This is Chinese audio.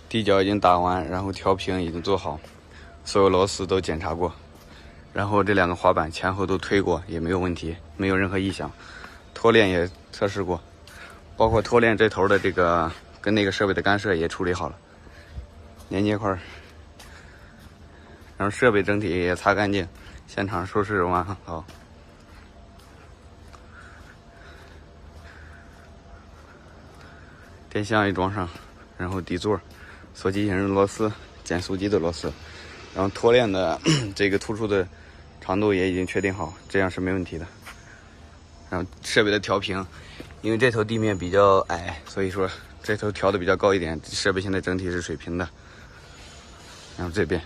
底胶已经打完，然后调平已经做好，所有螺丝都检查过，然后这2个滑板前后都推过，也没有问题，没有任何异响。拖链也测试过，包括拖链这头的这个跟那个设备的干涉也处理好了，连接块，然后设备整体也擦干净，现场收拾完好。电箱也装上，然后底座、锁机型的螺丝、减速机的螺丝，然后拖链的这个突出的长度也已经确定好，这样是没问题的。然后设备的调平，因为这头地面比较矮，所以说这头调的比较高一点，设备现在整体是水平的。然后这边。